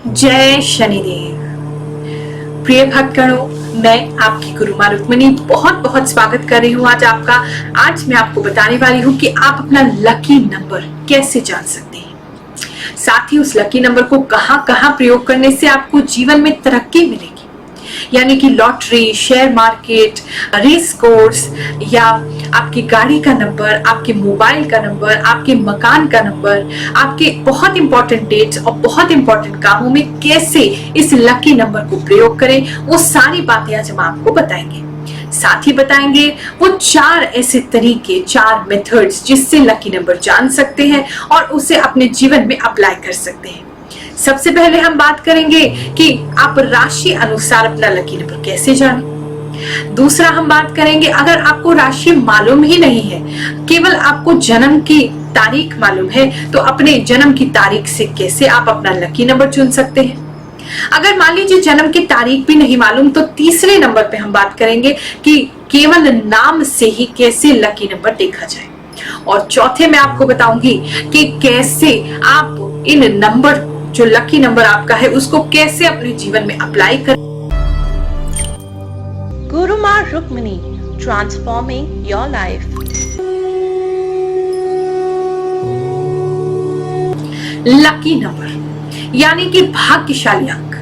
जय शनिदेव। प्रिय भक्तगणों, मैं आपकी गुरु माँ रुक्मिणी बहुत बहुत स्वागत कर रही हूँ आज आपका। आज मैं आपको बताने वाली हूँ कि आप अपना लकी नंबर कैसे जान सकते हैं, साथ ही उस लकी नंबर को कहाँ कहाँ प्रयोग करने से आपको जीवन में तरक्की मिलेगी। यानी कि lottery, share market, race course या आपकी गाड़ी का नंबर, आपके मोबाइल का नंबर, आपके मकान का नंबर, आपके बहुत इंपॉर्टेंट डेट्स और बहुत इंपॉर्टेंट कामों में कैसे इस लकी नंबर को प्रयोग करें, वो सारी बातें आज हम आपको बताएंगे। साथ ही बताएंगे वो 4 ऐसे तरीके, 4 मेथड्स जिससे लकी नंबर जान सकते हैं और उसे अपने जीवन में अप्लाई कर सकते हैं। सबसे पहले हम बात करेंगे कि आप राशि अनुसार अपना लकी नंबर कैसे जानें। दूसरा हम बात करेंगे अगर आपको राशि मालूम ही नहीं है, केवल आपको जन्म की तारीख मालूम है, तो अपने जन्म की तारीख से कैसे आप अपना लकी नंबर चुन सकते हैं। अगर मान लीजिए जन्म की तारीख भी नहीं मालूम, तो तीसरे नंबर पे हम बात करेंगे कि केवल नाम से ही कैसे लकी नंबर देखा जाए। और चौथे में आपको बताऊंगी कि कैसे आप इन नंबर, जो लकी नंबर आपका है, उसको कैसे अपने जीवन में अप्लाई करें। गुरु माँ Rukmini, transforming your life. Lucky number यानी कि भाग्यशाली अंक,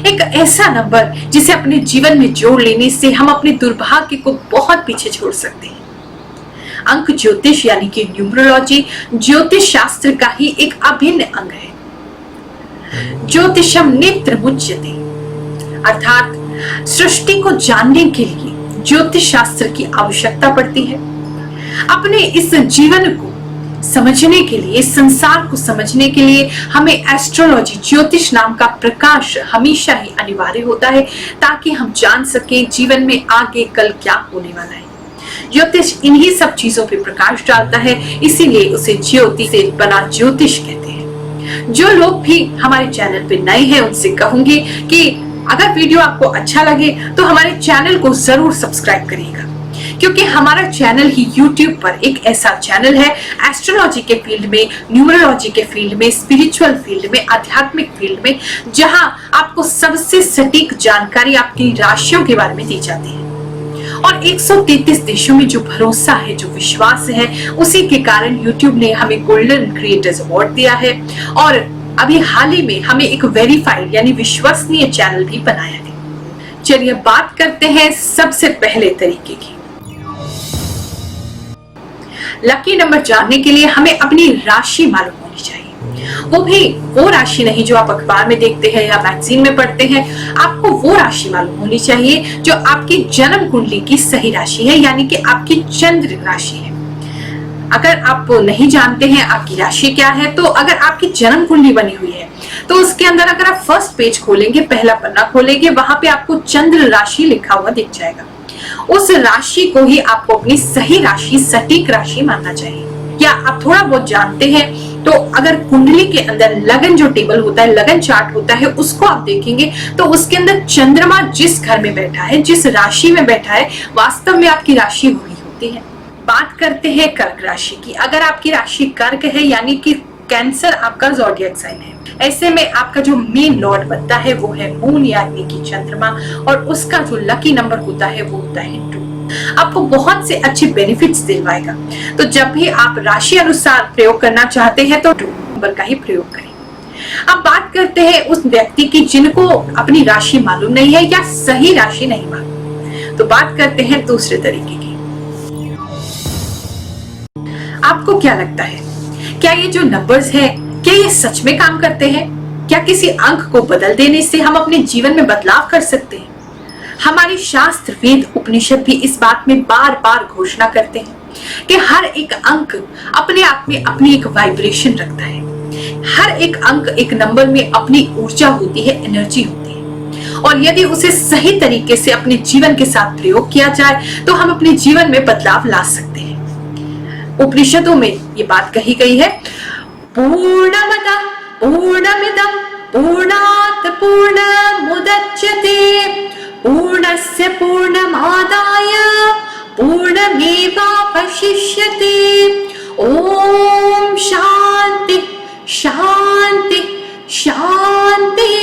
एक ऐसा नंबर जिसे अपने जीवन में जोड़ लेने से हम अपने दुर्भाग्य को बहुत पीछे छोड़ सकते हैं। अंक ज्योतिष यानी कि न्यूमरोलॉजी ज्योतिष शास्त्र का ही एक अभिन्न अंग है। ज्योतिषम नेत्र मुच्यते, अर्थात सृष्टि को जानने के लिए ज्योतिष शास्त्र की आवश्यकता पड़ती है। अपने इस जीवन को समझने के लिए, इस संसार को समझने के लिए हमें एस्ट्रोलॉजी, ज्योतिष नाम का प्रकाश हमेशा ही अनिवार्य होता है, ताकि हम जान सके जीवन में आगे कल क्या होने वाला है। ज्योतिष इन्हीं सब चीजों पे प्रकाश डालता है, इसीलिए उसे ज्योति से बना ज्योतिष कहते हैं। जो लोग भी हमारे चैनल पे नए हैं, उनसे कहूंगी कि अगर वीडियो आपको अच्छा लगे तो हमारे चैनल को जरूर सब्सक्राइब करिएगा, क्योंकि हमारा चैनल ही YouTube पर एक ऐसा चैनल है एस्ट्रोलॉजी के फील्ड में, न्यूमरोलॉजी के फील्ड में, स्पिरिचुअल फील्ड में, आध्यात्मिक फील्ड में, जहां आपको सबसे सटीक जानकारी आपकी राशियों के बारे में दी जाती है। और 133 देशों में जो भरोसा है, जो विश्वास है, उसी के कारण YouTube ने हमें गोल्डन क्रिएटर्स अवार्ड दिया है और अभी हाल ही में हमें एक वेरीफाइड यानी विश्वसनीय चैनल भी बनाया है। चलिए बात करते हैं सबसे पहले तरीके की। लकी नंबर जानने के लिए हमें अपनी राशि मालूम होनी चाहिए। वो भी वो राशि नहीं जो आप अखबार में देखते हैं या मैगजीन में पढ़ते हैं। आपको वो राशि मालूम होनी चाहिए जो आपकी जन्म कुंडली की सही राशि है, यानी कि आपकी चंद्र राशि है। अगर आप नहीं जानते हैं आपकी राशि क्या है, तो अगर आपकी जन्म कुंडली बनी हुई है तो उसके अंदर अगर आप फर्स्ट पेज खोलेंगे, पहला पन्ना खोलेंगे, वहां पे आपको चंद्र राशि लिखा हुआ दिख जाएगा। उस राशि को ही आपको अपनी सही राशि, सटीक राशि मानना चाहिए। क्या आप थोड़ा बहुत जानते हैं तो अगर कुंडली के अंदर लगन जो टेबल होता है, लगन चार्ट होता है, उसको आप देखेंगे तो उसके अंदर चंद्रमा जिस घर में बैठा है, जिस राशि में बैठा है, वास्तव में आपकी राशि वही होती है। बात करते हैं कर्क राशि की। अगर आपकी राशि कर्क है यानी कि कैंसर आपका ज़ोडिएक साइन है, ऐसे में आपका जो मेन लॉर्ड बनता है वो है मून यानी कि चंद्रमा, और उसका जो लकी नंबर होता है वो होता है 2। आपको बहुत से अच्छे बेनिफिट्स दिलवाएगा। तो जब भी आप राशि अनुसार प्रयोग करना चाहते हैं तो 2 नंबर का ही प्रयोग करें। अब बात करते हैं उस व्यक्ति की जिनको अपनी राशि मालूम नहीं है या सही राशि नहीं मालूम। तो बात करते हैं दूसरे तरीके की। आपको क्या लगता है, क्या ये जो नंबर्स है, क्या ये सच में काम करते हैं? क्या किसी अंक को बदल देने से हम अपने जीवन में बदलाव कर सकते हैं? हमारे शास्त्र, वेद, उपनिषद भी इस बात में बार बार घोषणा करते हैं कि हर एक अंक अपने आप में अपनी एक वाइब्रेशन रखता है। हर एक अंक, एक नंबर में अपनी ऊर्जा होती है, एनर्जी होती है, और यदि उसे सही तरीके से अपने जीवन के साथ प्रयोग किया जाए तो हम अपने जीवन में बदलाव ला सकते हैं। उपनिषदों में ये बात कही गई है, पूर्णमदः पूर्णमिदं पूर्णात् पूर्णमुदच्यते पूर्णस्य पूर्णमादाय पूर्णमेवावशिष्यते। ओम शांति शांति शांति।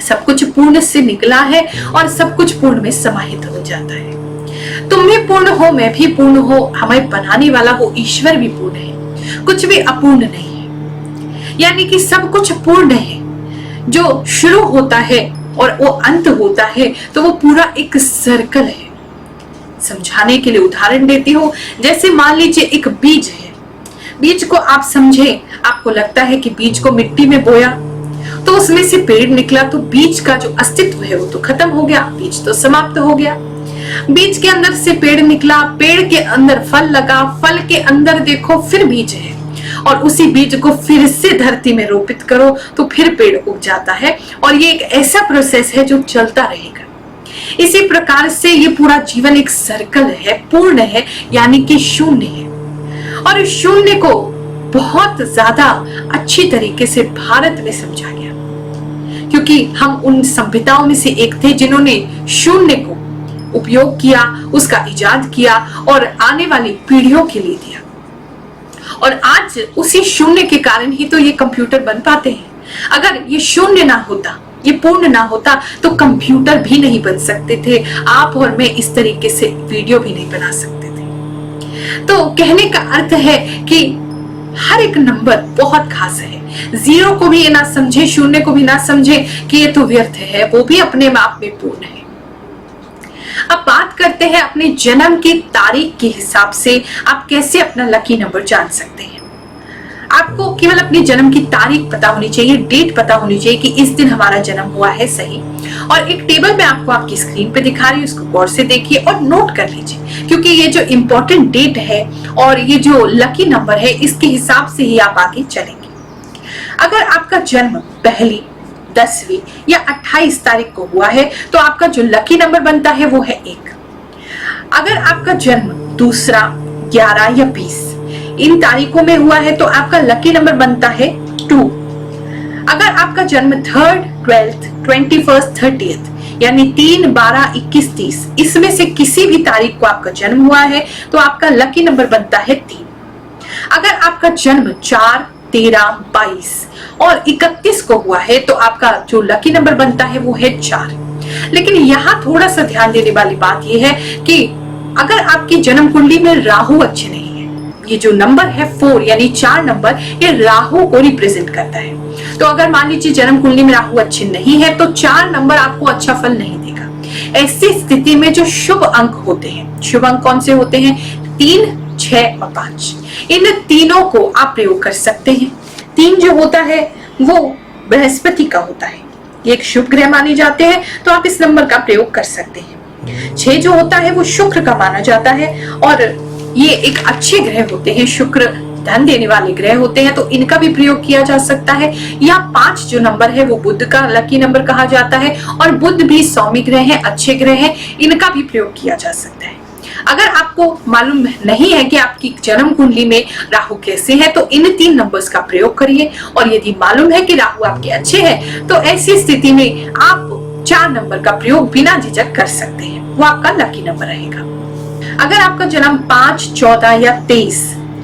सब कुछ पूर्ण से निकला है और सब कुछ पूर्ण में समाहित हो जाता है। तुम भी पूर्ण हो, मैं भी पूर्ण हो, हमें बनाने वाला वो ईश्वर भी पूर्ण है, कुछ भी अपूर्ण नहीं है। यानी कि सब कुछ पूर्ण है। जो शुरू होता है और वो अंत होता है तो वो पूरा एक सर्कल है। समझाने के लिए उदाहरण देती हूँ, जैसे मान लीजिए एक बीज है। बीज को आप समझे, आपको लगता है कि बीज को मिट्टी में बोया तो उसमें से पेड़ निकला, तो बीज का जो अस्तित्व है वो तो खत्म हो गया, बीज तो समाप्त हो गया। बीज के अंदर से पेड़ निकला, पेड़ के अंदर फल लगा, फल के अंदर देखो फिर बीज है, और उसी बीज को फिर से धरती में रोपित करो तो फिर पेड़ उग जाता है। और ये एक ऐसा प्रोसेस है जो चलता रहेगा। इसी प्रकार से ये पूरा जीवन एक सर्कल है, पूर्ण है, यानी कि शून्य है। और इस शून्य को बहुत ज्यादा अच्छी तरीके से भारत में समझा गया, क्योंकि हम उन सभ्यताओं में से एक थे जिन्होंने शून्य को उपयोग किया, उसका इजाद किया और आने वाली पीढ़ियों के लिए दिया। और आज उसी शून्य के कारण ही तो ये कंप्यूटर बन पाते हैं। अगर ये शून्य ना होता, ये पूर्ण ना होता, तो कंप्यूटर भी नहीं बन सकते थे। आप और मैं इस तरीके से वीडियो भी नहीं बना सकते थे। तो कहने का अर्थ है कि हर एक नंबर बहुत खास है। जीरो को भी ये ना समझे, शून्य को भी ना समझे कि ये तो व्यर्थ है, वो भी अपने आप में पूर्ण है। अब बात करते हैं अपने जन्म की तारीख के हिसाब से आप कैसे अपना लकी नंबर जान सकते हैं। आपको केवल अपनी जन्म की तारीख पता होनी चाहिए, डेट पता होनी चाहिए कि इस दिन हमारा जन्म हुआ है, सही। और एक टेबल में आपको आपकी स्क्रीन पे दिखा रही हूँ, उसको गौर से देखिए और नोट कर लीजिए, क्योंकि ये जो इम्पोर्टेंट डेट है और ये जो लकी नंबर है, इसके हिसाब से ही आप आगे चलेंगे। अगर आपका जन्म पहली, 10वीं या 28 तारीख को हुआ है तो आपका जो लकी नंबर बनता है वो है 1। अगर आपका जन्म दूसरा, 11 या 20 इन तारीखों में हुआ है तो आपका लकी नंबर बनता है 2। अगर आपका जन्म 3rd, 12th, 21st, 30th यानी 3, 12, 21, 30 इसमें से किसी भी तारीख को आपका जन्म हुआ है तो आपका लकी नंबर बनता है 3। अगर आपका जन्म 4, 13, 22 और 31 को हुआ है तो आपका जो लकी नंबर बनता है वो है 4। लेकिन यहाँ थोड़ा सा ध्यान देने वाली बात यह है कि अगर आपकी जन्म कुंडली में राहु अच्छे नहीं है, ये जो नंबर है 4 यानी 4 नंबर, ये राहु को रिप्रेजेंट करता है। तो अगर मान लीजिए जन्म कुंडली में राहु अच्छे नहीं है तो 4 नंबर आपको अच्छा फल नहीं देगा। ऐसी स्थिति में जो शुभ अंक होते हैं, शुभ अंक कौन से होते हैं? 3, 6 और 5। इन तीनों को आप प्रयोग कर सकते हैं। 3 जो होता है वो बृहस्पति का होता है, ये एक शुभ ग्रह माने जाते हैं, तो आप इस नंबर का प्रयोग कर सकते हैं। 6 जो होता है वो शुक्र का माना जाता है और ये एक अच्छे ग्रह होते हैं, शुक्र धन देने वाले ग्रह होते हैं, तो इनका भी प्रयोग किया जा सकता है। या 5 जो नंबर है वो बुध का लकी नंबर कहा जाता है और बुध भी सौम्य ग्रह है, अच्छे ग्रह है, इनका भी प्रयोग किया जा सकता है। अगर आपको मालूम नहीं है कि आपकी जन्म कुंडली में राहु कैसे है तो इन 3 नंबर्स का प्रयोग करिए, और यदि मालूम है कि राहु आपके अच्छे हैं तो ऐसी स्थिति में आप 4 नंबर का प्रयोग बिना झिझक कर सकते हैं, वो आपका लकी नंबर रहेगा। अगर आपका जन्म 5, 14 या 23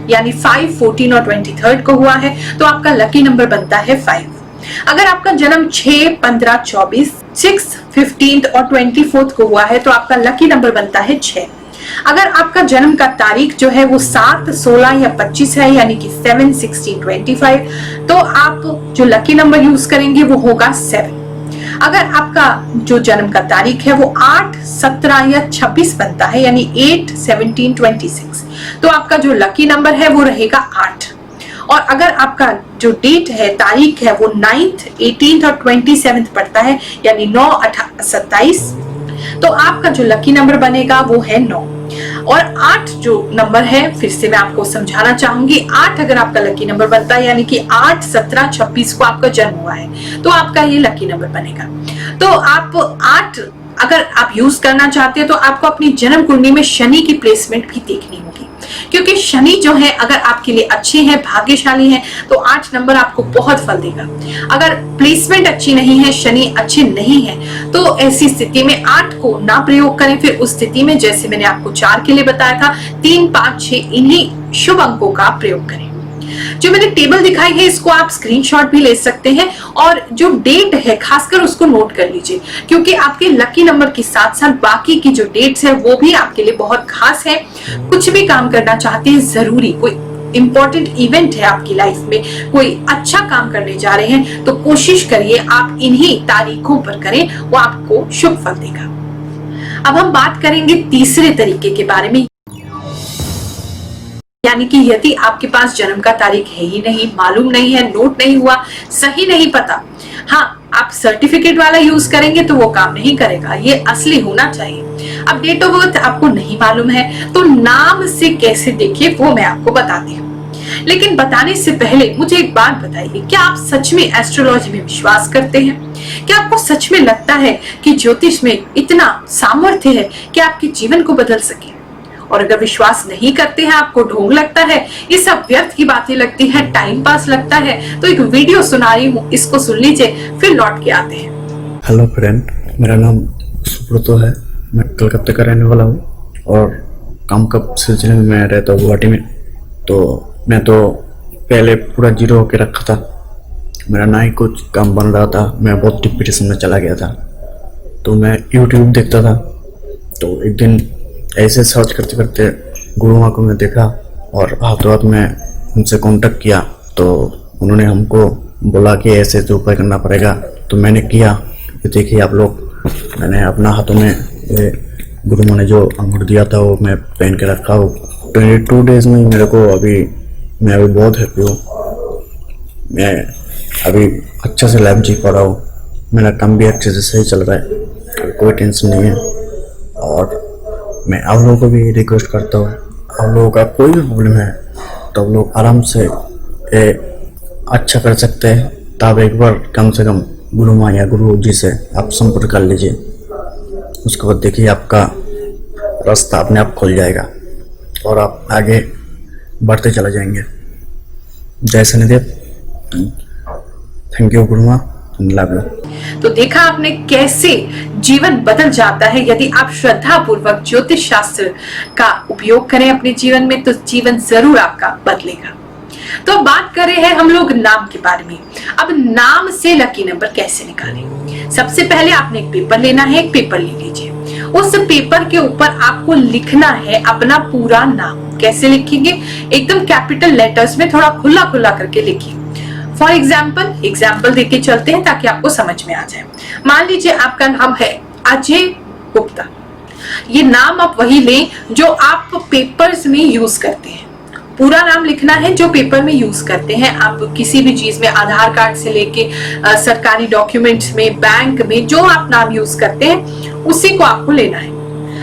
यानी 5, 14 और 23 को हुआ है तो आपका लकी नंबर बनता है 5। अगर आपका जन्म 6, 15, 24, 6, 15 और 24 को हुआ है तो आपका लकी नंबर बनता है 6। अगर आपका जन्म का तारीख जो है वो 7, 16 या 25 है यानी कि 7, 16, 25 तो आप जो लकी नंबर यूज करेंगे वो होगा 7। अगर आपका जो जन्म का तारीख है वो 8, 17 या 26 बनता है यानी 8, 17, 26 तो आपका जो लकी नंबर है वो रहेगा 8। और अगर आपका जो डेट है, तारीख है वो 9th, 18th और 27th पड़ता है यानी 9, 18, 27 तो आपका जो लकी नंबर बनेगा वो है 9। और 8 जो नंबर है, फिर से मैं आपको समझाना चाहूंगी, 8 अगर आपका लकी नंबर बनता है यानी कि 8, 17, 26 को आपका जन्म हुआ है तो आपका ये लकी नंबर बनेगा। तो आप 8 अगर आप यूज करना चाहते हैं तो आपको अपनी जन्म कुंडली में शनि की प्लेसमेंट भी देखनी होगी, क्योंकि शनि जो है अगर आपके लिए अच्छे हैं, भाग्यशाली हैं तो 8 नंबर आपको बहुत फल देगा। अगर प्लेसमेंट अच्छी नहीं है, शनि अच्छे नहीं है तो ऐसी स्थिति में 8 को ना प्रयोग करें। फिर उस स्थिति में जैसे मैंने आपको 4 के लिए बताया था, 3, 5, 6 इन्हीं शुभ अंकों का प्रयोग करें। जो मैंने टेबल दिखाई है इसको आप स्क्रीनशॉट भी ले सकते हैं और जो डेट है खासकर उसको नोट कर लीजिए, क्योंकि आपके लकी नंबर के साथ साथ बाकी की जो डेट्स है वो भी आपके लिए बहुत खास है। कुछ भी काम करना चाहते हैं, जरूरी कोई इंपॉर्टेंट इवेंट है आपकी लाइफ में, कोई अच्छा काम करने जा रहे हैं, तो कोशिश करिए आप इन्हीं तारीखों पर करें, वो आपको शुभ फल देगा। अब हम बात करेंगे तीसरे तरीके के बारे में, यानी कि यदि आपके पास जन्म का तारीख है ही नहीं, मालूम नहीं है, नोट नहीं हुआ, सही नहीं पता, हाँ आप सर्टिफिकेट वाला यूज करेंगे तो वो काम नहीं करेगा, ये असली होना चाहिए। अब डेट ऑफ बर्थ आपको नहीं मालूम है तो नाम से कैसे देखिए वो मैं आपको बताती हूँ। लेकिन बताने से पहले मुझे एक बात बताइए, क्या आप सच में एस्ट्रोलॉजी में विश्वास करते हैं? क्या आपको सच में लगता है कि ज्योतिष में इतना सामर्थ्य है कि आपके जीवन को बदल सके? और अगर विश्वास नहीं करते हैं, आपको ढोंग लगता है, ये सब व्यर्थ की बातें लगती है, टाइम पास लगता है, तो एक वीडियो सुना रही हूँ, इसको सुन लीजिए, फिर लौट के आते हैं। हेलो फ्रेंड, मेरा नाम सुब्रतो है। मैं कलकत्ते का रहने वाला हूँ और काम का सिलसिले में मैं रहता हूँ गुवाहाटी में। तो मैं तो पहले पूरा जीरो होके रखा था, मेरा ना ही कुछ काम बन रहा था, मैं बहुत डिप्रेशन में चला गया था। तो मैं यूट्यूब देखता था, तो एक दिन ऐसे सर्च करते करते गुरु माँ को मैं देखा और हाथों हाथ में उनसे कांटेक्ट किया। तो उन्होंने हमको बोला कि ऐसे तो उपाय करना पड़ेगा। तो मैंने किया, ये देखिए आप लोग, मैंने अपना हाथों में ये गुरु माँ ने जो अंगूर दिया था वो मैं पहन के रखा हूँ। 22 डेज में मेरे को मैं अभी बहुत हैप्पी हूँ। मैं अभी अच्छा से लाइफ जी पा रहा हूँ, मेरा काम भी अच्छे से सही चल रहा है, कोई टेंशन नहीं है। और मैं आप लोगों को भी रिक्वेस्ट करता हूँ, आप लोगों का कोई भी प्रॉब्लम है तो आप लोग आराम से अच्छा कर सकते हैं। तो आप एक बार कम से कम गुरु माँ या गुरु जी से आप संपर्क कर लीजिए, उसके बाद देखिए आपका रास्ता अपने आप खुल जाएगा और आप आगे बढ़ते चले जाएंगे। जय शनिदेव, थैंक यू गुरु माँ, लव यू। तो देखा आपने कैसे जीवन बदल जाता है यदि आप श्रद्धा पूर्वक ज्योतिष शास्त्र का उपयोग करें अपने जीवन में, तो जीवन जरूर आपका बदलेगा। तो बात कर रहे हैं हम लोग नाम के बारे में। अब नाम से लकी नंबर कैसे निकालें? सबसे पहले आपने एक पेपर लेना है, एक पेपर ले लीजिए। उस पेपर के ऊपर आपको लिखना है अपना पूरा नाम। कैसे लिखेंगे? एकदम कैपिटल लेटर्स में, थोड़ा खुला खुला करके लिखिए। फॉर एग्जाम्पल देके चलते हैं ताकि आपको समझ में आ जाए। मान लीजिए आपका नाम है अजय गुप्ता। ये नाम आप वही लें जो आप पेपर्स में यूज करते हैं। पूरा नाम लिखना है जो पेपर में यूज करते हैं। आप किसी भी चीज में, आधार कार्ड से लेके सरकारी डॉक्यूमेंट्स में, बैंक में, जो आप नाम यूज करते हैं उसी को आपको लेना है।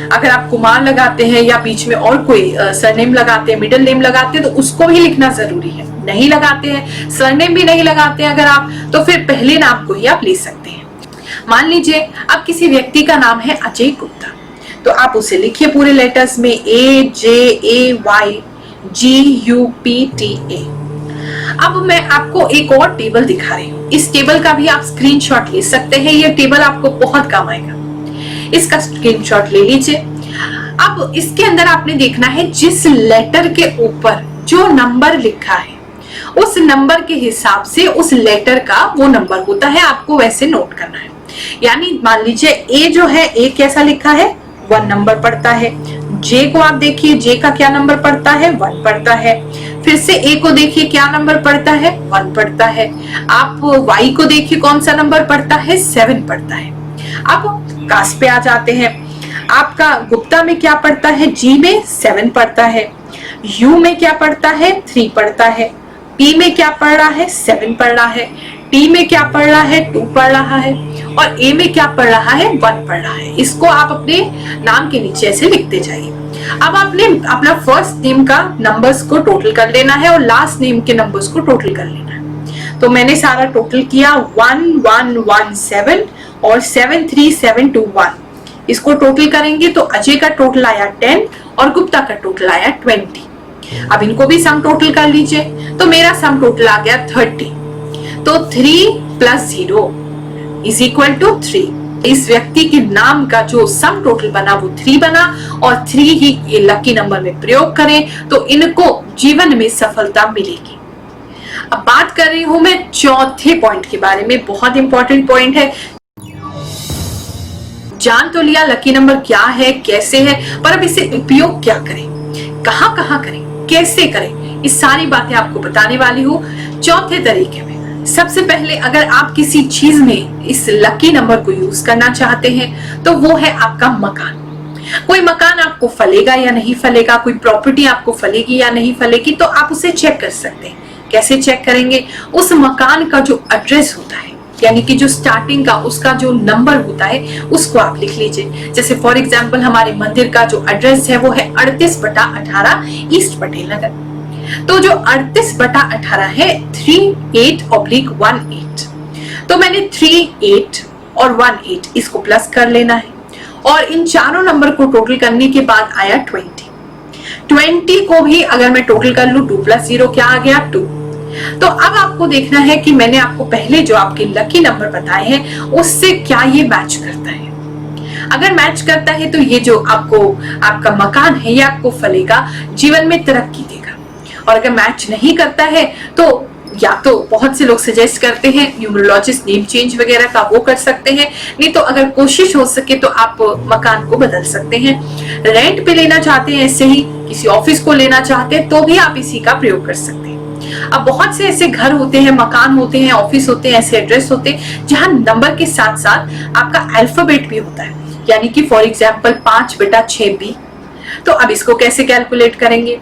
अगर आप कुमार लगाते हैं या बीच में और कोई सरनेम लगाते हैं, मिडिल नेम लगाते हैं, तो उसको भी लिखना जरूरी है। नहीं लगाते हैं, सरनेम भी नहीं लगाते हैं अगर आप, तो फिर पहले नाम को ही आप ले सकते हैं। मान लीजिए अब किसी व्यक्ति का नाम है अजय गुप्ता, तो आप उसे लिखिए पूरे लेटर्स में, AJAYGUPTA। अब मैं आपको एक और टेबल दिखा रही हूँ। इस टेबल का भी आप स्क्रीनशॉट ले सकते हैं, ये टेबल आपको बहुत काम आएगा। इसका स्क्रीनशॉट ले लीजिए। अब इसके अंदर आपने देखना है जिस लेटर के ऊपर जो नंबर लिखा है उस नंबर के हिसाब से उस लेटर का वो नंबर होता है, आपको वैसे नोट करना है। यानी मान लीजिए ए जो है, ए कैसा लिखा है? 1 नंबर पड़ता है। जे को आप देखिए, जे का क्या नंबर पड़ता है? 1 पड़ता है। फिर से ए को देखिए क्या नंबर पड़ता है? 1 पड़ता है। आप वाई को देखिए कौन सा नंबर पड़ता है? 7 पड़ता है। अब कास्ट पे आ जाते हैं। आपका गुप्ता में क्या पड़ता है? जी में 7 पड़ता है। यू में क्या पड़ता है? 3 पड़ता है। पी में क्या पड़ रहा है? 7 पड़ रहा है। टी में क्या पड़ रहा है? 2 पड़ रहा है। और ए में क्या पड़ रहा है? 1 पड़ रहा है। इसको आप अपने नाम के नीचे ऐसे लिखते जाइए। अब आपने अपना फर्स्ट नेम का नंबर्स को टोटल कर लेना है और लास्ट नेम के नंबर्स को टोटल कर लेना है। तो मैंने सारा टोटल किया 1117 और 73721। इसको टोटल करेंगे तो अजय का टोटल आया 10 और गुप्ता का टोटल आया 20। अब इनको भी सम टोटल कर लीजिए, तो मेरा सम टोटल आ गया 30। तो 3 + 0 = 3। इस व्यक्ति के नाम का जो सम टोटल बना वो 3 बना और 3 ही ये लकी नंबर में प्रयोग करें तो इनको जीवन में सफलता मिलेगी। अब बात कर रही हूं मैं चौथे पॉइंट के बारे में। बहुत इंपॉर्टेंट पॉइंट है। जान तो लिया लकी नंबर क्या है, कैसे है, पर अब इसे उपयोग क्या करें, कहां कहां करें, कैसे करें, इस सारी बातें आपको बताने वाली हूँ चौथे तरीके में। सबसे पहले अगर आप किसी चीज में इस लकी नंबर को यूज करना चाहते हैं तो वो है आपका मकान। कोई मकान आपको फलेगा या नहीं फलेगा, कोई प्रॉपर्टी आपको फलेगी या नहीं फलेगी, तो आप उसे चेक कर सकते हैं। कैसे चेक करेंगे? उस मकान का जो एड्रेस होता है, यानी कि जो स्टार्टिंग का उसका जो नंबर होता है उसको आप लिख लीजिए। जैसे फॉर एग्जांपल हमारे मंदिर का जो एड्रेस है वो है 38/18 ईस्ट पटेल नगर। तो जो 38/18 है 38/18, तो मैंने 38 और 18 इसको प्लस कर लेना है और इन चारों नंबर को टोटल करने के बाद आया 20 को भी अगर मैं टोटल कर लूं 2 + 0 क्या आ गया 2। तो अब आपको देखना है कि मैंने आपको पहले जो आपके लकी नंबर बताए हैं उससे क्या ये मैच करता है। अगर मैच करता है तो ये जो आपका मकान है ये आपको फलेगा, जीवन में तरक्की देगा। और अगर मैच नहीं करता है तो या तो बहुत से लोग सजेस्ट करते हैं न्यूमरोलॉजिस्ट नेम चेंज वगैरह का, वो कर सकते हैं। नहीं तो अगर कोशिश हो सके तो आप मकान को बदल सकते हैं। रेंट पे लेना चाहते हैं, ऐसे ही किसी ऑफिस को लेना चाहते हैं तो भी आप इसी का प्रयोग कर सकते हैं। अब बहुत से ऐसे घर होते हैं, मकान होते हैं, ऑफिस होते हैं, ऐसे एड्रेस होते हैं जहां नंबर के साथ साथ आपका अल्फाबेट भी होता है, यानी कि फॉर एग्जांपल 5/6B। तो अब इसको कैसे कैलकुलेट करेंगे?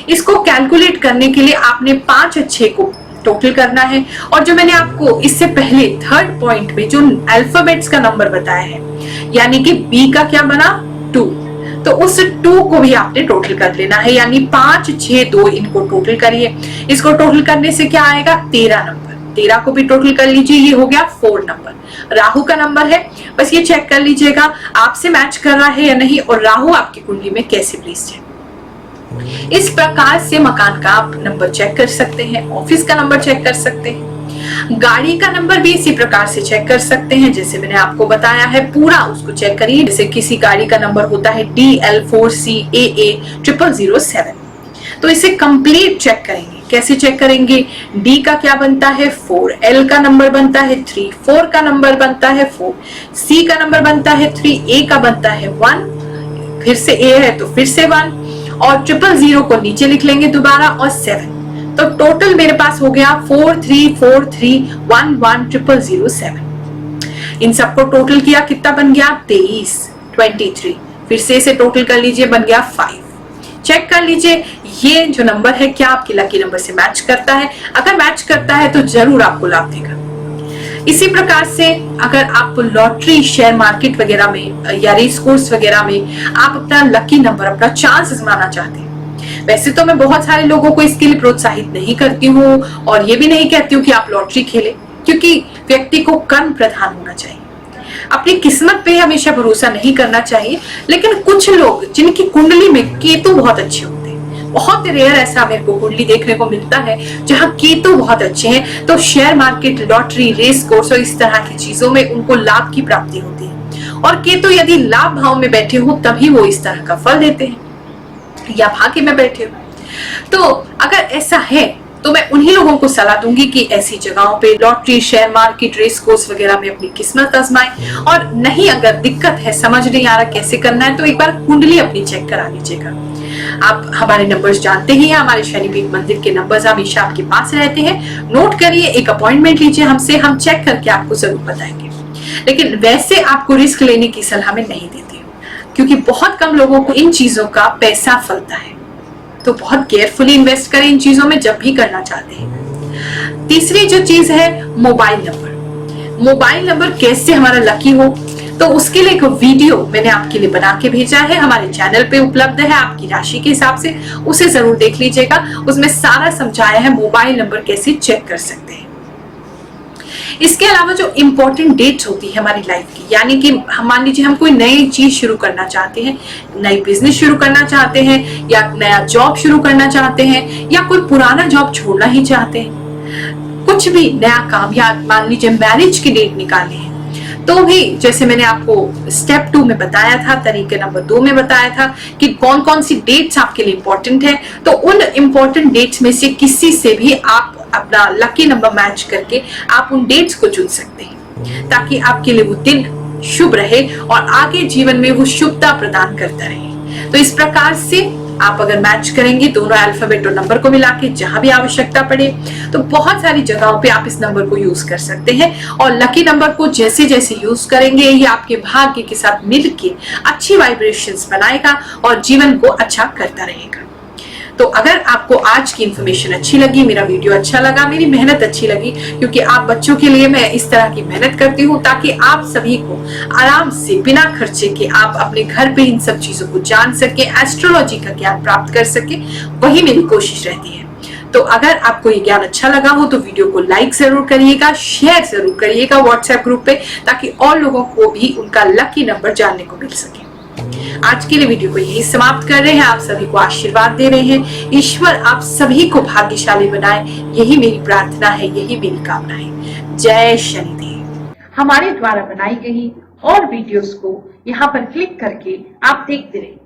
इसको कैलकुलेट करने के लिए आपने 5 और 6 को टोटल करना है। और जो मैंने आपको इससे पहले थर्ड पॉइंट में जो अल्फाबेट्स का नंबर बताया है, यानी कि B का क्या बना 2, तो उस 2 को भी आपने टोटल कर लेना है, यानी 5, 6, 2 इनको टोटल करिए। इसको टोटल करने से क्या आएगा 13 नंबर। 13 को भी टोटल कर लीजिए, ये हो गया 4 नंबर। राहु का नंबर है, बस ये चेक कर लीजिएगा आपसे मैच कर रहा है या नहीं और राहु आपकी कुंडली में कैसे प्लेस्ड है। इस प्रकार से मकान का आप नंबर चेक कर सकते हैं, ऑफिस का नंबर चेक कर सकते हैं, गाड़ी का नंबर भी इसी प्रकार से चेक कर सकते हैं जैसे मैंने आपको बताया है। पूरा उसको चेक करिए। जैसे किसी गाड़ी का नंबर होता है DL4CAA0007, तो इसे कंप्लीट चेक करेंगे। कैसे चेक करेंगे? D का क्या बनता है 4, L का नंबर बनता है 3, 4 का नंबर बनता है 4, C का नंबर बनता है 3, A का बनता है 1, फिर से A है तो फिर से 1 और 000 को नीचे लिख लेंगे दोबारा और 7। तो टोटल मेरे पास हो गया 4343110007। इन सबको टोटल किया कितना बन गया 23। फिर से इसे टोटल कर लीजिए, बन गया 5। चेक कर लीजिए ये जो नंबर है क्या आपके लकी नंबर से मैच करता है। अगर मैच करता है तो जरूर आपको लाभ देगा। इसी प्रकार से अगर आप लॉटरी, शेयर मार्केट वगैरह में या रेस कोर्स वगैरह में आप अपना लकी नंबर, अपना चांस आजमाना चाहते हैं, वैसे तो मैं बहुत सारे लोगों को इसके लिए प्रोत्साहित नहीं करती हूँ और ये भी नहीं कहती हूँ कि आप लॉटरी खेलें, क्योंकि व्यक्ति को कर्म प्रधान होना चाहिए। अपनी किस्मत पे हमेशा भरोसा नहीं करना चाहिए। लेकिन कुछ लोग जिनकी कुंडली में केतु बहुत अच्छे होते हैं, बहुत रेयर ऐसा मेरे को कुंडली देखने को मिलता है जहां केतु बहुत अच्छे हैं, तो share market, lottery, race course और इस तरह की चीजों में उनको लाभ की प्राप्ति होती है। और केतु यदि लाभ भाव में बैठे हो तभी वो इस तरह का फल देते हैं, या भाग्य में बैठे हो। तो अगर ऐसा है तो मैं उन्हीं लोगों को सलाह दूंगी कि ऐसी जगहों पे lottery, share market, race course वगैरह में अपनी किस्मत आजमाएं। और नहीं, अगर दिक्कत है, समझ नहीं आ रहा कैसे करना है, तो एक बार कुंडली अपनी चेक करा लीजिएगा। आप हमारे नंबर्स जानते ही हैं, हमारे शनिपीठ मंदिर के नंबर्स हमेशा आपके पास रहते हैं। नोट करिए, एक अपॉइंटमेंट लीजिए हमसे, हम चेक करके आपको जरूर बताएंगे। लेकिन वैसे आपको रिस्क लेने की सलाह मैं नहीं देती, क्योंकि बहुत कम लोगों को इन चीजों का पैसा फलता है। तो बहुत केयरफुली इन्वेस्ट करें इन चीजों में जब भी करना चाहते हैं। तीसरी जो चीज है मोबाइल नंबर। मोबाइल नंबर कैसे हमारा लकी हो, तो उसके लिए एक वीडियो मैंने आपके लिए बना के भेजा है, हमारे चैनल पे उपलब्ध है, आपकी राशि के हिसाब से उसे जरूर देख लीजिएगा। उसमें सारा समझाया है मोबाइल नंबर कैसे चेक कर सकते हैं। इसके अलावा जो इम्पोर्टेंट डेट्स होती है हमारी लाइफ की, यानी कि मान लीजिए हम कोई नई चीज शुरू करना चाहते हैं, नई बिजनेस शुरू करना चाहते हैं, या नया जॉब शुरू करना चाहते हैं, या कोई पुराना जॉब छोड़ना ही चाहते हैं, कुछ भी नया काम, या मान लीजिए मैरिज की डेट निकालनी है, तो भी जैसे मैंने आपको स्टेप 2 में बताया था, तरीके नंबर 2 में बताया था कि कौन कौन सी डेट्स आपके लिए इंपॉर्टेंट है, तो उन इंपॉर्टेंट डेट्स में से किसी से भी आप अपना लकी नंबर मैच करके आप उन डेट्स को चुन सकते हैं, ताकि आपके लिए वो दिन शुभ रहे और आगे जीवन में वो शुभता प्रदान करता रहे। तो इस प्रकार से आप अगर मैच करेंगे दोनों अल्फाबेट और नंबर को मिला के जहां भी आवश्यकता पड़े, तो बहुत सारी जगहों पे आप इस नंबर को यूज कर सकते हैं। और लकी नंबर को जैसे जैसे यूज करेंगे ये आपके भाग्य के साथ मिलके अच्छी वाइब्रेशंस बनाएगा और जीवन को अच्छा करता रहेगा। तो अगर आपको आज की इंफॉर्मेशन अच्छी लगी, मेरा वीडियो अच्छा लगा, मेरी मेहनत अच्छी लगी, क्योंकि आप बच्चों के लिए मैं इस तरह की मेहनत करती हूँ ताकि आप सभी को आराम से बिना खर्चे के आप अपने घर पे इन सब चीजों को जान सके, एस्ट्रोलॉजी का ज्ञान प्राप्त कर सके, वही मेरी कोशिश रहती है। तो अगर आपको ये ज्ञान अच्छा लगा हो तो वीडियो को लाइक जरूर करिएगा, शेयर जरूर करिएगा व्हाट्सएप ग्रुप पे, ताकि और लोगों को भी उनका लकी नंबर जानने को मिल सके। आज के लिए वीडियो को यही समाप्त कर रहे हैं। आप सभी को आशीर्वाद दे रहे हैं। ईश्वर आप सभी को भाग्यशाली बनाए, यही मेरी प्रार्थना है, यही मेरी कामना है। जय शनिदेव। हमारे द्वारा बनाई गई और वीडियोस को यहाँ पर क्लिक करके आप देखते रहिए।